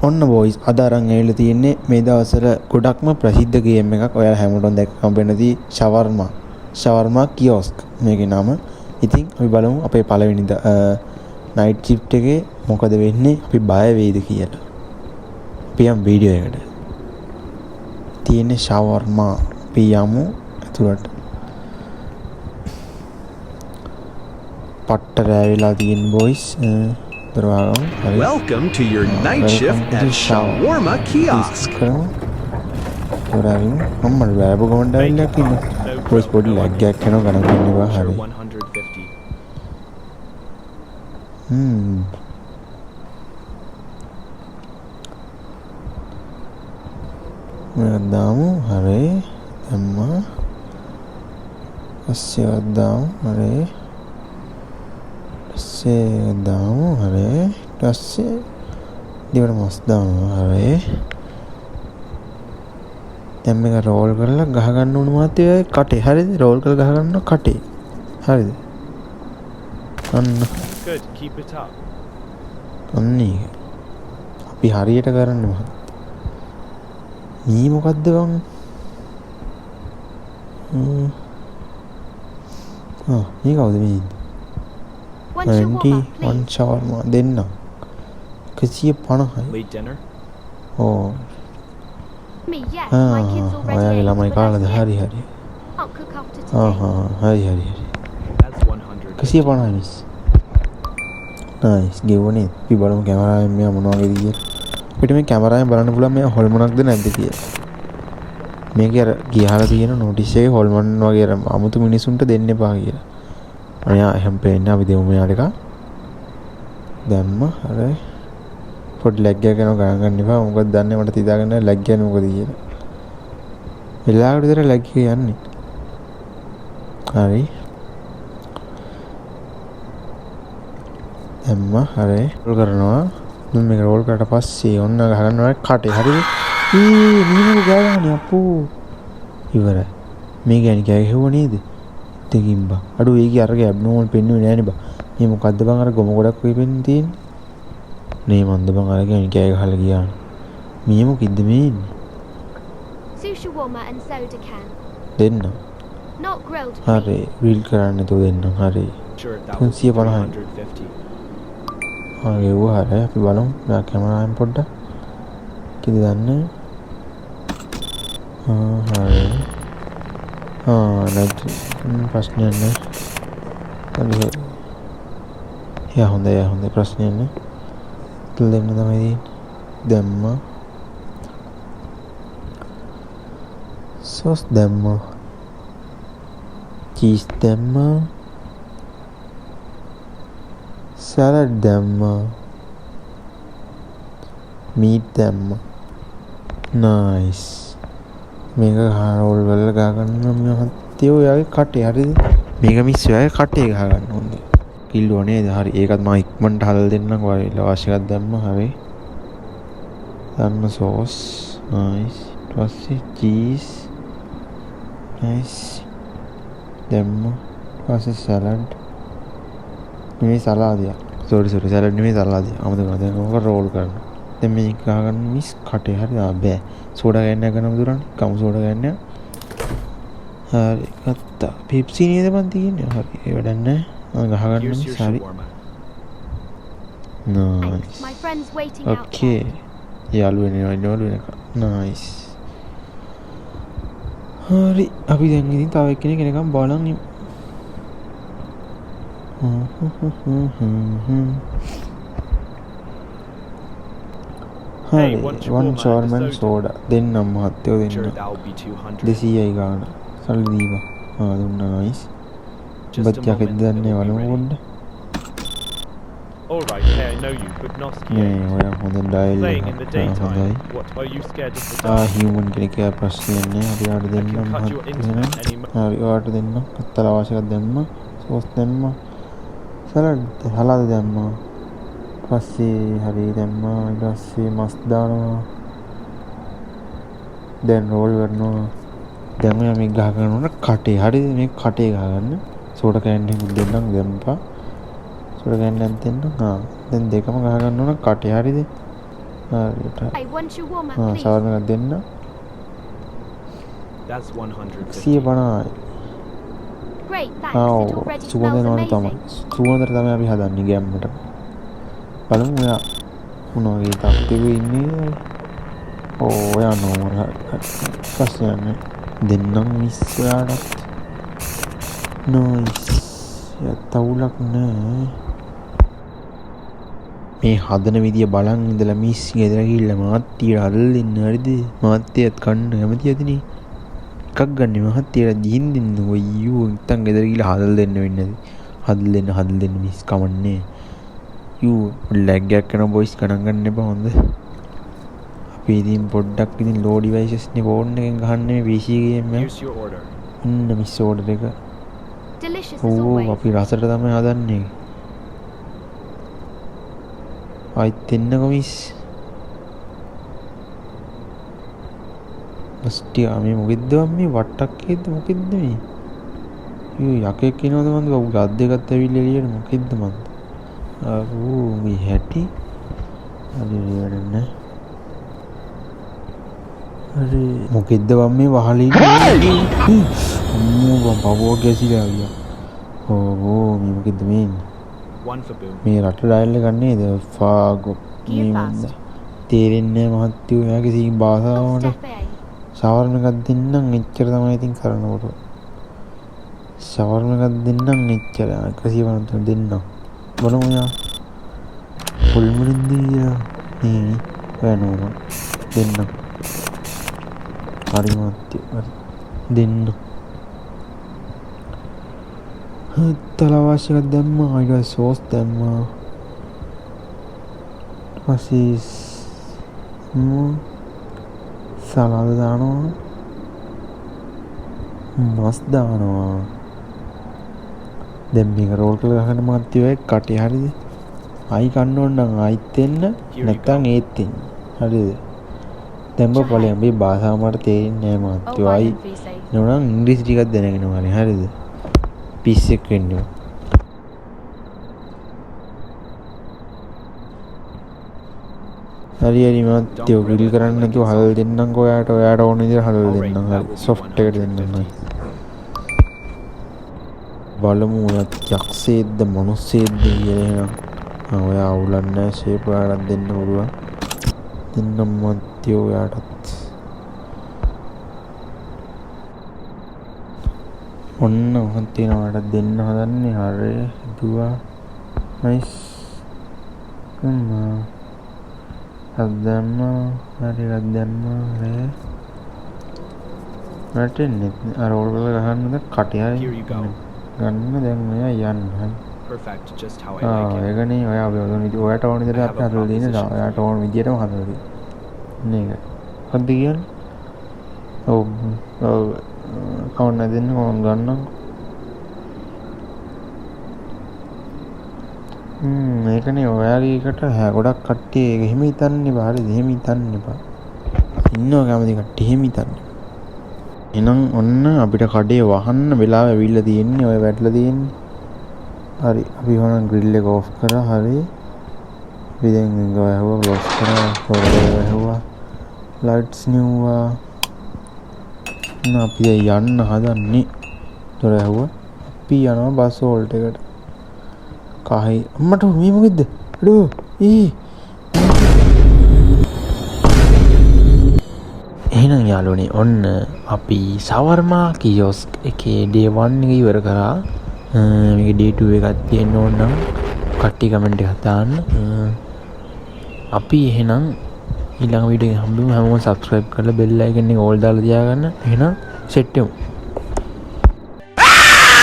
ඔන්න බොයිස් අද අරන් ඇවිල්ලා තියෙන්නේ මේ දවස්වල ගොඩක්ම ප්‍රසිද්ධ ගේම් එකක්. ඔයාලා හැමෝටම දැක්කම වෙනදී ෂවර්මා කියොස්ක් මේකේ නම. ඉතින් අපි බලමු අපේ පළවෙනි නයිට් ෂිෆ්ට් එකේ මොකද වෙන්නේ, අපි බය වෙයිද කියලා. අපි යම් වීඩියෝ එකට තියෙන්නේ ෂවර්මා. අපි යමු ඇතුළට. පට්ට රැවිලා තියෙන boys. Welcome to your night shift at Shawarma Kiosk. Hammal lab ගමන්ට ඇවිල්ලා ඉන්න. පොලිස් පොඩි ලැග් එකක් කරනවා ගණන් ගන්නවා හරි. 150. දාමු හරි. දැම්මා. පස්සේ දාමු හරි. දාමු හරි. ඊපස්සේ දිවට මස් දාමු හරි. දැන් මේක රෝල් කරලා ගහ ගන්න ඕන මාත්‍යේ කටේ. හරිද? රෝල් කරලා ගහ ගන්න කටේ. හරිද? අන්න. Good, keep it up. අන්නේ. අපි හරියට කරන්නේ මොකක්ද? මේ මොකද්ද බං? මේ කවුද මේ? 21 ෂවර්මා දෙන්න 150යි. Late dinner? ඕ. ඔයාගේ ළමයි කාලද? හරි හරි. හරි හරි. That's 100. 150යි මිස්. නයිස් ගෙවුනේ. අපි බලමු කැමරාවෙන් මෙයා මොන වගේද කියලා. අපිට මේ කැමරාවෙන් බලන්න පුළුවන් මෙයා හොල්මනක්ද නැද්ද කියලා. මේකේ අර ගියහලා තියෙන නොටිස් එකේ හොල්මන් වගේ අර අමුතු මිනිසුන්ට දෙන්න එපා කියලා. අනියා එහෙම පේන්නේ අපි දෙමු මෙයාට එක. දැම්ම හරි. පොඩි ලැග් එකක් යනවා ගණන් ගන්න එපා. මොකද දන්නේ මට තියාගන්න ලැග් යන්නේ මොකද කියලා. වෙලාවකට විතර ලැග් එක යන්නේ. හරි. දැම්ම හරි. රෝල් කරනවා. දැන් මේක රෝල් කරලා පස්සේ ඔන්න ගහ ගන්නවා කටේ. හරිද? නීමු ගාවන්නේ අපෝ. ඉවරයි. මේ ගෑණි කෑවෙව නේද? දෙකින් බා. අඩු ඒකේ අරගේ ඇබ්නෝමල් පෙන්නුවේ නෑනේ බා. මේ මොකද්ද බං අර ගොම ගොඩක් වෙයි පෙන්නේ තියෙන්නේ. නේ මන්ද බං අර ගෑණි කෑ ගහලා ගියා. මේ මොකද්ද මේ ඉන්නේ? Sushi warmer and soda can. දෙන්න. Not grilled. හරි. රිල් කරන්න තෝ දෙන්න. හරි. Sure, that was 150. හරි හරි. අපි බලමු. මම කැමරාවෙන් පොඩ්ඩක්. කිව්ද දන්නේ? හරි. නැති ප්‍රශ්නයක් නෑ. හරි. යා හොඳයි ප්‍රශ්නයක් නෑ. දෙන්න තමයි දැම්මා. සෝස් දැම්මා. චීස් දැම්මා. සලාඩ් දැම්මා. මීට් දැම්මා. නයිස්. මේක රෝල් වල ගහ ගන්න මහත්තයෝ ඔයාගේ කටේ. හරිද? මේක මිස් ඔයාගේ කටේ ගහ ගන්න ඕනේ. කිල්ලෝ නේද? හරි. ඒකත් මම ඉක්මනට හදලා දෙන්නම්. ඔයාලා අවශ්‍ය එකක් දැම්ම. හරි. දැම්ම සෝස්. නයිස්. ඊට පස්සේ චීස්. නයිස්. දැම්ම. ඊට පස්සේ සලාඩ්. මේ සලාදිය. සෝරි සලාඩ් නෙමෙයි සලාදිය. අමතක වුණා. දැන් ඔක රෝල් කරනවා. දැන් මේක ගහ ගන්න මිස් කටේ. හරි. බෑ. සෝඩා ගන්න යකනම දුරන්නේ. කමු සෝඩා ගන්න. හරි. ගත්තා. පෙප්සි නේද මන් තියෙන්නේ. හරි. ඒ වැඩක් නැහැ. ගහ ගන්න මිස් හරි. Nice. My friend's waiting okay. යාළුවෙනේ නයිස්. හරි. අපි දැන් ඉතින් තව එක්කෙනෙක් එනකම් බලන් ඉමු. හරි. one shawarma soda දෙන්නම් මහත්තයෝ දෙන්න. Sure, that will be 200. 200යි ගාන. සල්ලි දීපන්. දුන්නා නයිස්. බච්චා කෙද්ද දන්නේ වලම පොඩ්ඩ. All right, hey, I know you, but not නේ skiing. ඔයා හොඳ dial Playing in the daytime. හොඳයි. What, are you scared of the dark? Human කෙනෙක් ප්‍රශ්නයක් නෑ. අපි ආට දෙන්නම් cut your internet any හරි ඔයාට දෙන්නම්. අත්තල අවශ්‍ය එකක් දැම්ම. සෝස් දැම්ම. සලාඩ් හලාද දැම්ම. පස්සේ හරි දැම්මා. ඊට පස්සේ මස් දානවා. දැන් රෝල් කරනවා. දැන් ඔයා මේක ගහ ගන්න ඕන කටේ. හරිද? මේක කටේ ගහ ගන්න. සෝඩා කෑන් එකක් දෙන්නම් දැම්පා. සෝඩා කෑන් එකක් දෙන්න. දැන් දෙකම ගහ ගන්න ඕන කටේ. හරිද? හරියට. Hey, one shawarma, ආ please. ෂවර්ම එකක් දෙන්න. That's 150. 150යි. Great, thanks. It ආ already සුවඳ smells එනවනේ තමයි. amazing. සුවඳට තමයි අපි හදන්නේ ගැම්මට. බලමු ඔයා මොන වගේ තත්ත්වෙක ඉන්නේ. ඔයා නෝමර ප්‍රශ්නයක් නෑ. දෙන්නම් මිස් ඔයාටත්. නයිස්. තවුලක් නෑ. මේ හදන විදිය බලන් ඉඳලා මිස් ගෙදර ගිහිල්ලා මාත්තියට හදලා දෙන්න හරිද? මාත්තියත් කන්න කැමති ඇතිනේ. එකක් ගන්න මහත්තියට දීන් දෙන්න ඔයෝ නැත්තම් ගෙදර ගිහිල්ලා හදලා දෙන්න වෙන්නේ නැති. හදලා දෙන්න මිස් කමන්නේ. යූ ලැග් එකක් කරන බොයිස් ගණන් ගන්න එපා හොඳ. අපි ඉතින් පොඩ්ඩක් ඉතින් ලෝ ඩිවයිසස් නේ ෆෝන් එකෙන් ගහන්නේ PC ගේම් එක. Here's your order. Miss order එක. Delicious as ඕ always. අපි රසට තමයි හදන්නේ. ආයිත් එන්නකො මිස්. මස්ටියා මේ මොකෙද්ද මේ වට්ටක්කේද මොකෙද්ද මේ? යෝ යකෙක් කියනවද මන්ද උග අත් දෙකත් ඇවිල්ලා එළියට මොකෙද්ද මන්ද? ආවෝ මේ හැටි. හරි වැඩන්නේ. හරි මොකෙද්ද මේ වහලේ ඉන්නේ? අම්මෝ බබෝ ගැසිලා ගියා. ඕ මේ මොකෙද්ද මේ? One for Boom. මේ රට ඩයල් එක නේද? ෆාගෝ Gear fast. තේරෙන්නේ නැහැ මහත්තයෝ එයාගේ සීන් Oh, භාෂාවට. Steph. ෂවර්ම එකක් දෙන්නම් එච්චර තමයි ඉතින් කරනකොට. ෂවර්ම එකක් දෙන්නම් එච්චර 150 දෙන්නම්. බලමු යා. කොල්මරින් දියා. නේ වෙනවම දෙන්නම්. හරි මහත්තයෝ හරි. දෙන්න. තලවාශ එකක් දැම්මා. ඊට සෝස් දැම්මා. පස්සේ සලාද දානවා. මස් දානවා. දැන් මේක රෝල් කරලා ගහන්න මහත්තයෝ ඒ කටේ හරිද? ආයි කන්න ඕන නම් ආයිත් දෙන්න නැත්නම් ඒත් දෙන්න. හරිද? දැන් බලන්න මේ භාෂාව මට තේරෙන්නේ නැහැ Oh, මහත්තයෝ. ආයි right, Visa. නෝනම් ඉංග්‍රීසි ටිකක් දැනගෙන වරේ හරිද? පිස්සෙක් වෙන්න ඕන. හරි මහත්තයෝ ග්‍රිල් කරන්න නැතුව හදලා දෙන්නම්කෝ ඔයාට ඕන විදිහට හදලා දෙන්නම්. හරි සොෆ්ට් එකට දෙන්නම්. බලමු ඔයා යක්ෂයෙක්ද මනුස්සයෙක්ද කියලා එහෙනම්. ඔයා අවුලක් නැහැ ෂේප් ඔයාලට දෙන්න පුළුවන්. දෙන්නම් මහත්තයෝ ඔයාටත්. ඔන්න මහත්තයෝ ඔයාලට දෙන්න හදන්නේ. හරි දුවා. නයිස්. අදම්මා හරි අදම්මා හරි නැටෙන්නේ අර ඕල් වල ගහන්නද කටේ හරි Here you go. ගන්න දැන් ඔයා යන්න හරි Perfect. Just how I like it. ඒකනේ ඔයා ඕන විදිහට ඔයාට ඕන විදිහට අපි හදලා දෙන්නේ ඔයාට ඕන විදිහටම හදලා දෙන්නේ නේද හොඳ කියන්නේ ඔව් කවන්න දෙන්න ඕන ගන්න මේකනේ ඔයාගේ එකට ගොඩක් කට්ටිය ඒක එහෙම හිතන්න එපා හරිද එහෙම හිතන්න එපා ඉන්නවා කැමති කට්ටිය එහෙම හිතන්න එහෙනම් ඔන්න අපිට කඩේ වහන්න වෙලාව ඇවිල්ලා තියෙන්නේ ඔය වැටලා තියෙන්නේ හරි අපි හොන ග්‍රිල් එක ඕෆ් කරා හරි අපි දැන් මේක වැහුවා ක්ලෝස් කරා පොරේ වැහුවා ලයිට්ස් නිව්වා අපි යන්න හදන්නේ තොර ඇහුවා අපි යනවා බස් හෝල්ට් එකට කහයි අම්මට මේ මොකෙද්ද අඩෝ එහෙනම් යාළුවනේ ඔන්න අපි ෂවර්මා කියොස්ක් එකේ day 1 එක ඉවර කරා මේක day 2 එකක් තියෙන්න ඕන නම් කට්ටිය කමෙන්ට් එකක් දාන්න අපි එහෙනම් ඊළඟ වීඩියෝ එකේ හම්බෙමු හැමෝම subscribe කරලා bell icon එක all දාලා තියාගන්න එහෙනම් සෙට් වෙමු